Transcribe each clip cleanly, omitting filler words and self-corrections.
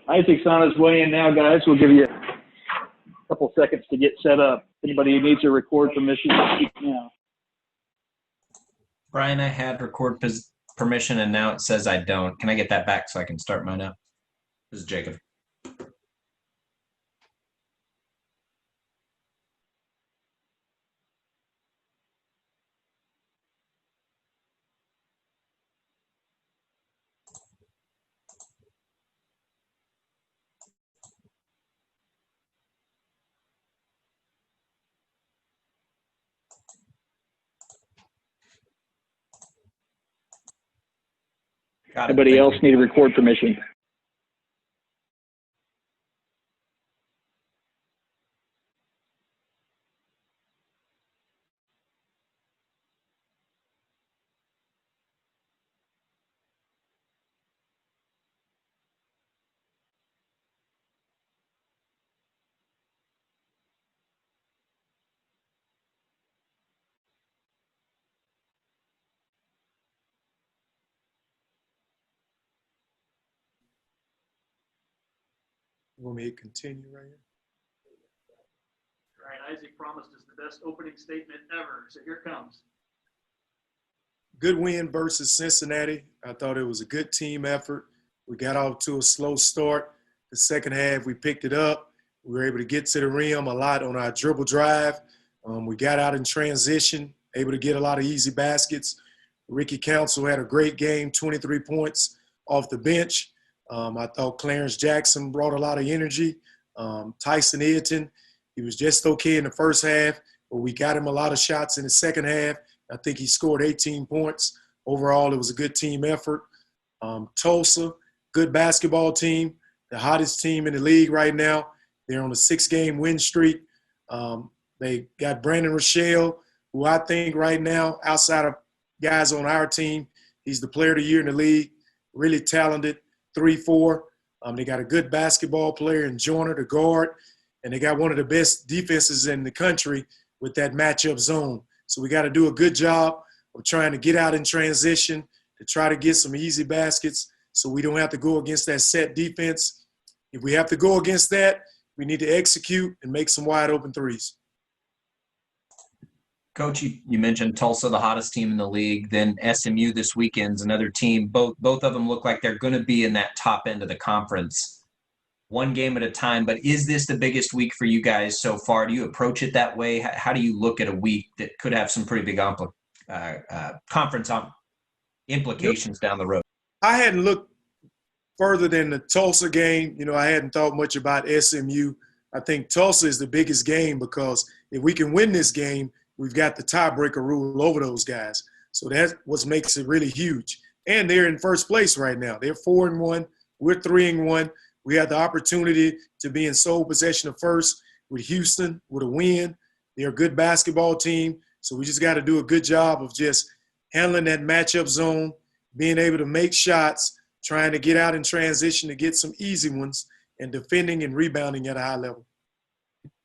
Isaac's on his way in now, guys. We'll give you a couple seconds to get set up. Anybody who needs a record permission, speak now. Brian, I had record permission, and now it says I don't. Can I get that back so I can start mine up? This is Jacob. Anybody else need a record permission? You want me to continue right here? All right, Isaac promised us the best opening statement ever, so here it comes. Good win versus Cincinnati. I thought it was a good team effort. We got off to a slow start. The second half, we picked it up. We were able to get to the rim a lot on our dribble drive. We got out in transition, able to get a lot of easy baskets. Ricky Council had a great game, 23 points off the bench. I thought Clarence Jackson brought a lot of energy. Tyson Eaton, he was just okay in the first half, but we got him a lot of shots in the second half. I think he scored 18 points. Overall, it was a good team effort. Tulsa, good basketball team, the hottest team in the league right now. They're on a 6-game win streak. They got Brandon Rochelle, who I think right now, outside of guys on our team, he's the player of the year in the league, really talented. 3-4. They got a good basketball player in Joyner, the guard, and they got one of the best defenses in the country with that matchup zone. So we got to do a good job of trying to get out in transition to try to get some easy baskets so we don't have to go against that set defense. If we have to go against that, we need to execute and make some wide open threes. Coach, you mentioned Tulsa, the hottest team in the league. Then SMU this weekend's another team. Both of them look like they're going to be in that top end of the conference, one game at a time. But is this the biggest week for you guys so far? Do you approach it that way? How do you look at a week that could have some pretty big conference implications down the road? I hadn't looked further than the Tulsa game. I hadn't thought much about SMU. I think Tulsa is the biggest game because if we can win this game, we've got the tiebreaker rule over those guys. So that's what makes it really huge. And they're in first place right now. They're 4-1. We're 3-1. We have the opportunity to be in sole possession of first with Houston with a win. They're a good basketball team. So we just got to do a good job of just handling that matchup zone, being able to make shots, trying to get out in transition to get some easy ones, and defending and rebounding at a high level.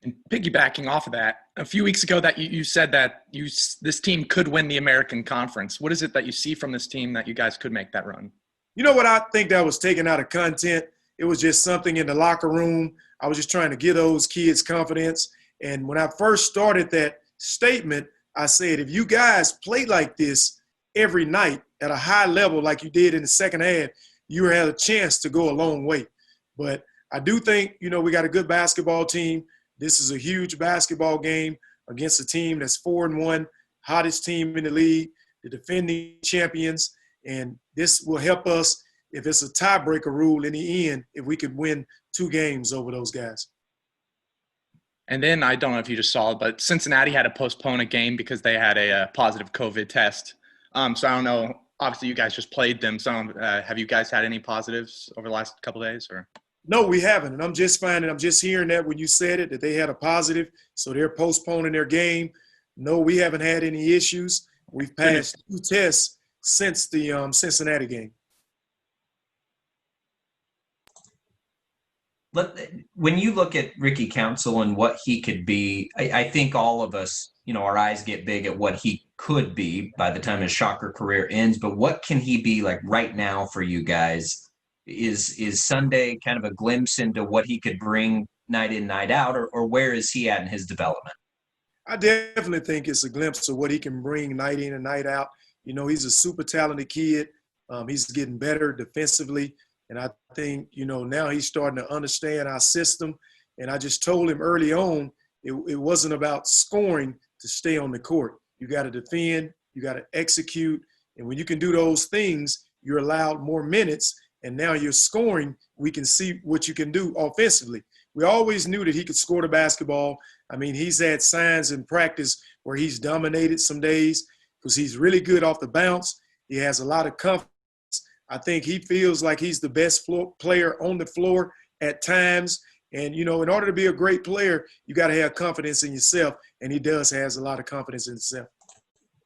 And piggybacking off of that, a few weeks ago that you said that this team could win the American Conference. What is it that you see from this team that you guys could make that run? You know what I think that was taken out of content? It was just something in the locker room. I was just trying to give those kids confidence. And when I first started that statement, I said, if you guys play like this every night at a high level like you did in the second half, you have a chance to go a long way. But I do think, we got a good basketball team. This is a huge basketball game against a team that's 4-1, hottest team in the league, the defending champions. And this will help us if it's a tiebreaker rule in the end, if we could win 2 games over those guys. And then I don't know if you just saw it, but Cincinnati had to postpone a game because they had a positive COVID test. So I don't know. Obviously, you guys just played them. So have you guys had any positives over the last couple of days? Or? No, we haven't. And I'm just hearing that when you said it, that they had a positive. So they're postponing their game. No, we haven't had any issues. We've passed 2 tests since the Cincinnati game. When you look at Ricky Council and what he could be, I think all of us, our eyes get big at what he could be by the time his Shocker career ends. But what can he be like right now for you guys? Is Sunday kind of a glimpse into what he could bring night in, night out, or where is he at in his development? I definitely think it's a glimpse of what he can bring night in and night out. You know, he's a super talented kid. He's getting better defensively. And I think, you know, now he's starting to understand our system. And I just told him early on, it wasn't about scoring to stay on the court. You got to defend, you got to execute. And when you can do those things, you're allowed more minutes. And now you're scoring, we can see what you can do offensively. We always knew that he could score the basketball. I mean, he's had signs in practice where he's dominated some days because he's really good off the bounce. He has a lot of confidence. I think he feels like he's the best player on the floor at times. And, you know, in order to be a great player, you got to have confidence in yourself. And he has a lot of confidence in himself.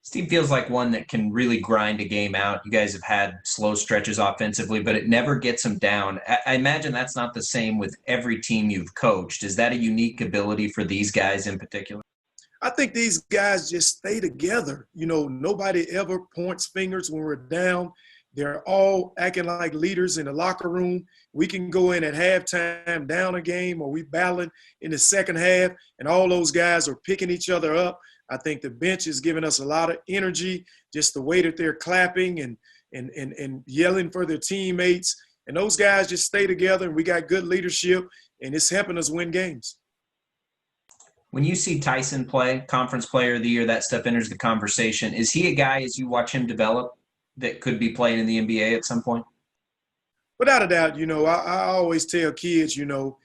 Steve feels like one that can really grind a game out. You guys have had slow stretches offensively, but it never gets him down. I imagine that's not the same with every team you've coached. Is that a unique ability for these guys in particular? I think these guys just stay together. You know, nobody ever points fingers when we're down. They're all acting like leaders in the locker room. We can go in at halftime down a game, or we battling in the second half, and all those guys are picking each other up. I think the bench is giving us a lot of energy, just the way that they're clapping and yelling for their teammates. And those guys just stay together, and we got good leadership, and it's helping us win games. When you see Tyson play, Conference Player of the Year, that stuff enters the conversation. Is he a guy, as you watch him develop, that could be playing in the NBA at some point? Without a doubt, you know, I always tell kids, you know,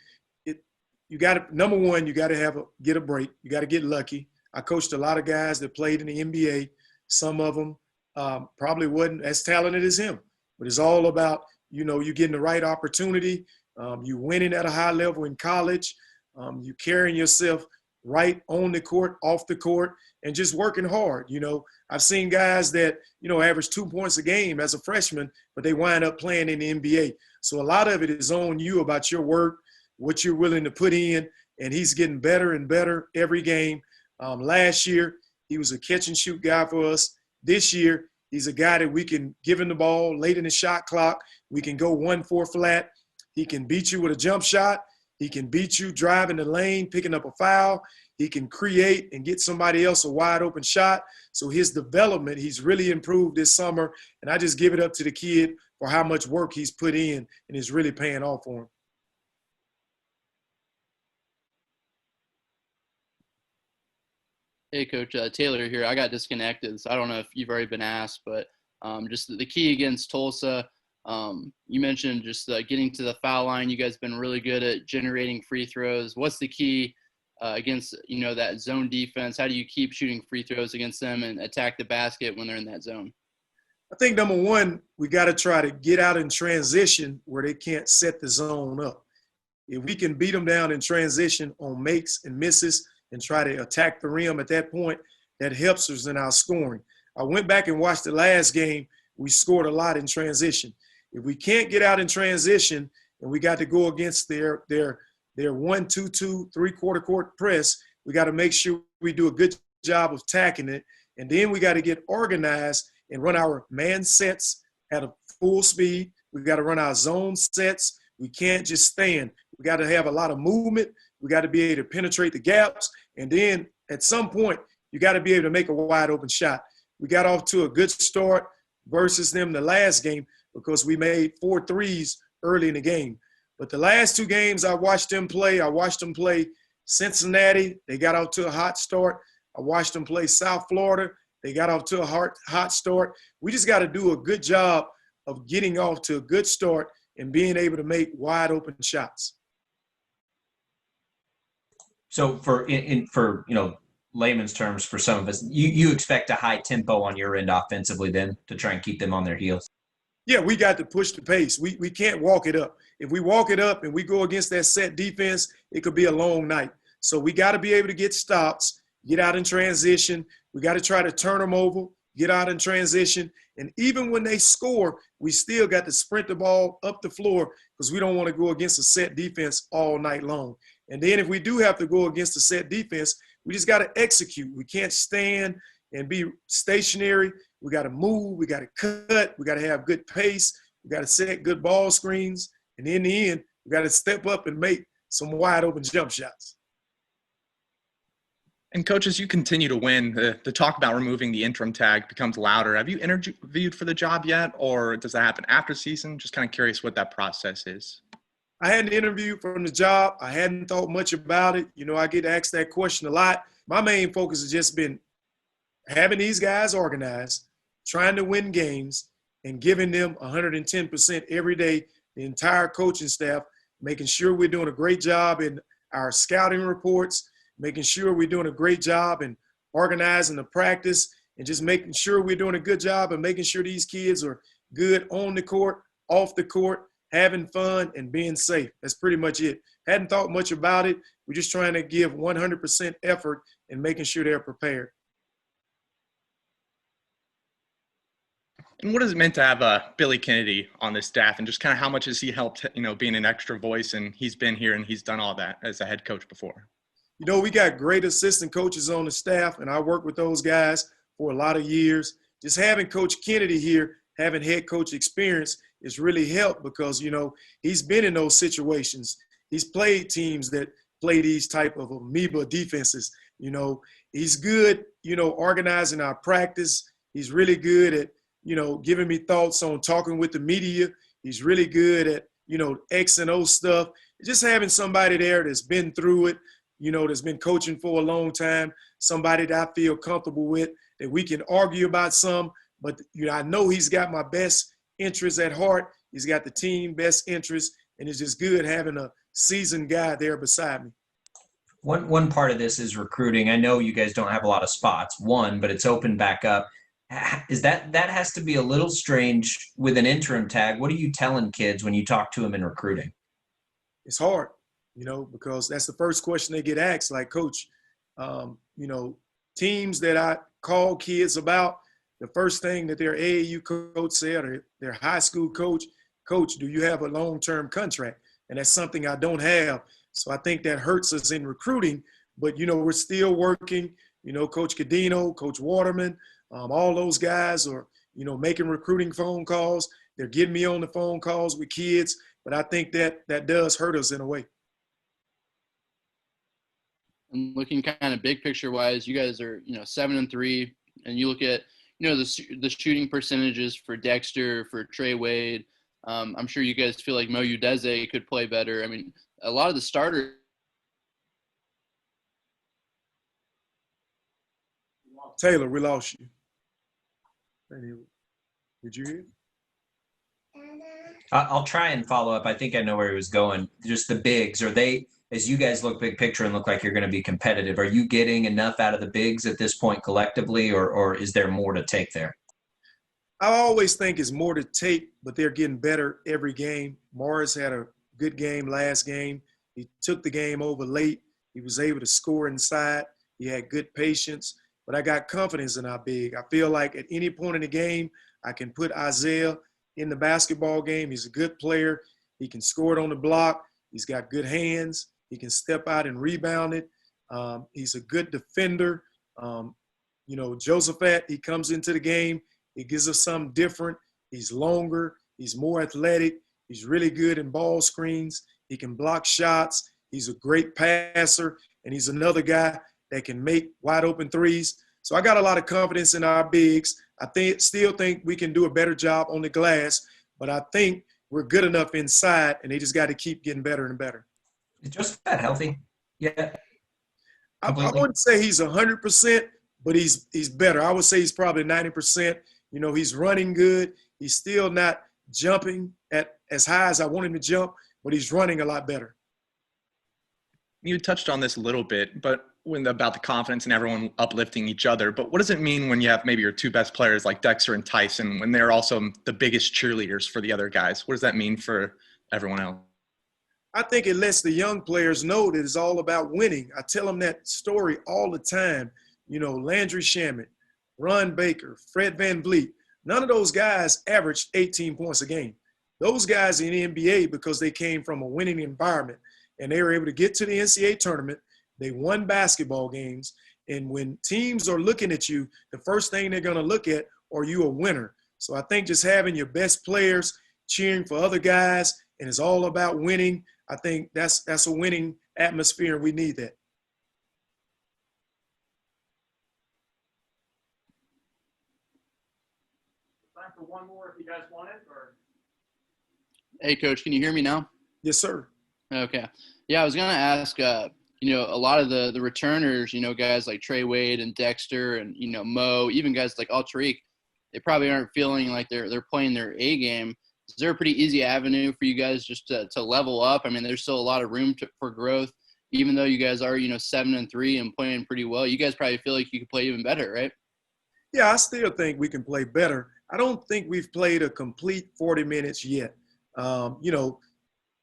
you got to, number one, you got to get a break. You got to get lucky. I coached a lot of guys that played in the NBA. Some of them probably wasn't as talented as him, but it's all about, you know, you getting the right opportunity, you winning at a high level in college, you carrying yourself right on the court, off the court, and just working hard. You know, I've seen guys that, you know, average 2 points a game as a freshman, but they wind up playing in the NBA. So a lot of it is on you about your work, what you're willing to put in, and he's getting better and better every game. Last year, he was a catch and shoot guy for us. This year, he's a guy that we can give him the ball late in the shot clock. We can go 1-4 flat. He can beat you with a jump shot. He can beat you driving the lane, picking up a foul. He can create and get somebody else a wide open shot. So his development, he's really improved this summer. And I just give it up to the kid for how much work he's put in, and it's really paying off for him. Hey, Coach, Taylor here. I got disconnected, so I don't know if you've already been asked, but just the key against Tulsa, you mentioned just getting to the foul line. You guys have been really good at generating free throws. What's the key against, you know, that zone defense? How do you keep shooting free throws against them and attack the basket when they're in that zone? I think, number one, we got to try to get out in transition where they can't set the zone up. If we can beat them down in transition on makes and misses, and try to attack the rim at that point, that helps us in our scoring. I went back and watched the last game. We scored a lot in transition. If we can't get out in transition and we got to go against their 1-2-2, three-quarter court press, we got to make sure we do a good job of attacking it. And then we got to get organized and run our man sets at a full speed. We got to run our zone sets. We can't just stand. We got to have a lot of movement. We got to be able to penetrate the gaps. And then at some point, you got to be able to make a wide open shot. We got off to a good start versus them the last game because we made 4 threes early in the game. But the last 2 games I watched them play Cincinnati. They got off to a hot start. I watched them play South Florida. They got off to a hot start. We just got to do a good job of getting off to a good start and being able to make wide open shots. So for you know, layman's terms for some of us, you expect a high tempo on your end offensively then to try and keep them on their heels? Yeah, we got to push the pace. We can't walk it up. If we walk it up and we go against that set defense, it could be a long night. So we got to be able to get stops, get out in transition. We got to try to turn them over, get out in transition. And even when they score, we still got to sprint the ball up the floor because we don't want to go against a set defense all night long. And then if we do have to go against a set defense, we just got to execute. We can't stand and be stationary. We got to move. We got to cut. We got to have good pace. We got to set good ball screens. And in the end, we got to step up and make some wide open jump shots. And Coach, as you continue to win, the talk about removing the interim tag becomes louder. Have you interviewed for the job yet, or does that happen after season? Just kind of curious what that process is. I hadn't interviewed for the job. I hadn't thought much about it. You know, I get asked that question a lot. My main focus has just been having these guys organized, trying to win games, and giving them 110% every day, the entire coaching staff, making sure we're doing a great job in our scouting reports, making sure we're doing a great job in organizing the practice, and just making sure we're doing a good job and making sure these kids are good on the court, off the court, having fun, and being safe. That's pretty much it. Hadn't thought much about it. We're just trying to give 100% effort and making sure they're prepared. And what has it meant to have Billy Kennedy on this staff, and just kind of how much has he helped, being an extra voice, and he's been here and he's done all that as a head coach before? You know, we got great assistant coaches on the staff, and I worked with those guys for a lot of years. Just having Coach Kennedy here, having head coach experience, has really helped because, he's been in those situations. He's played teams that play these type of amoeba defenses. He's good, organizing our practice. He's really good at, giving me thoughts on talking with the media. He's really good at, X and O stuff. Just having somebody there that's been through it, that's been coaching for a long time, somebody that I feel comfortable with, that we can argue about some, but I know he's got my best interests at heart. He's got the team best interest, and it's just good having a seasoned guy there beside me. One part of this is recruiting. I know you guys don't have a lot of spots, but it's open back up. Is that has to be a little strange with an interim tag? What are you telling kids when you talk to them in recruiting? It's hard, because that's the first question they get asked. Like, Coach, teams that I call kids about, the first thing that their AAU coach said, or their high school coach, do you have a long-term contract? And that's something I don't have. So I think that hurts us in recruiting. But, we're still working. Coach Cadino, Coach Waterman, all those guys are, making recruiting phone calls. They're getting me on the phone calls with kids. But I think that does hurt us in a way. And looking kind of big picture wise, you guys are, 7-3, and you look at, the shooting percentages for Dexter, for Trey Wade. I'm sure you guys feel like Mo Udeze could play better. I mean, a lot of the starters. Taylor, we lost you. Did you hear? I'll try and follow up. I think I know where he was going. Just the bigs, are they, as you guys look big picture and look like you're going to be competitive, are you getting enough out of the bigs at this point collectively, or is there more to take there? I always think it's more to take, but they're getting better every game. Morris had a good game last game. He took the game over late. He was able to score inside. He had good patience. But I got confidence in our big. I feel like at any point in the game, I can put Isaiah in the basketball game. He's a good player. He can score it on the block. He's got good hands. He can step out and rebound it. He's a good defender. Josephat, he comes into the game. He gives us something different. He's longer. He's more athletic. He's really good in ball screens. He can block shots. He's a great passer. And he's another guy that can make wide open threes. So I got a lot of confidence in our bigs. I still think we can do a better job on the glass, but I think we're good enough inside, and they just got to keep getting better and better. Is Josephat healthy? Yeah. I wouldn't say he's 100%, but he's better. I would say he's probably 90%. He's running good. He's still not jumping at as high as I want him to jump, but he's running a lot better. You touched on this a little bit, but about the confidence and everyone uplifting each other. But what does it mean when you have maybe your two best players like Dexter and Tyson, when they're also the biggest cheerleaders for the other guys? What does that mean for everyone else? I think it lets the young players know that it's all about winning. I tell them that story all the time. Landry Shamet, Ron Baker, Fred Van Vliet, none of those guys averaged 18 points a game. Those guys in the NBA, because they came from a winning environment and they were able to get to the NCAA tournament, they won basketball games. And when teams are looking at you, the first thing they're going to look at, are you a winner? So I think just having your best players cheering for other guys, and it's all about winning, I think that's a winning atmosphere, and we need that. Time for one more if you guys want it, or Hey, Coach, can you hear me now? Yes, sir. Okay. Yeah, I was going to ask, a lot of the returners, guys like Trey Wade and Dexter and, Mo, even guys like Altariq, they probably aren't feeling like they're playing their A game. Is there a pretty easy avenue for you guys just to level up? I mean, there's still a lot of room for growth, even though you guys are, 7-3 and playing pretty well. You guys probably feel like you could play even better, right? Yeah, I still think we can play better. I don't think we've played a complete 40 minutes yet.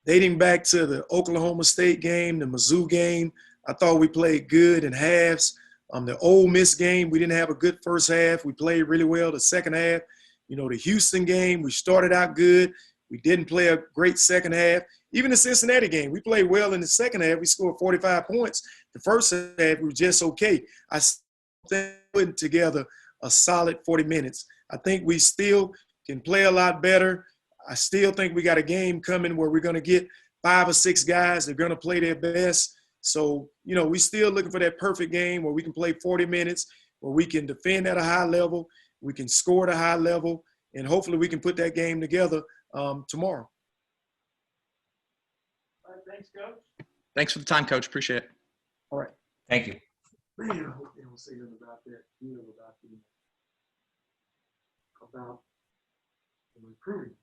Dating back to the Oklahoma State game, the Mizzou game, I thought we played good in halves. The Ole Miss game, we didn't have a good first half. We played really well the second half. The Houston game, we started out good. We didn't play a great second half. Even the Cincinnati game, we played well in the second half. We scored 45 points. The first half, we were just okay. I think putting together a solid 40 minutes. I think we still can play a lot better. I still think we got a game coming where we're going to get 5 or 6 guys that are going to play their best. So, we're still looking for that perfect game where we can play 40 minutes, where we can defend at a high level, we can score at a high level, and hopefully we can put that game together tomorrow. all right, thanks, Coach. Thanks for the time, Coach. Appreciate it. All right. Thank you. I hope they don't say nothing about that deal about the recruiting.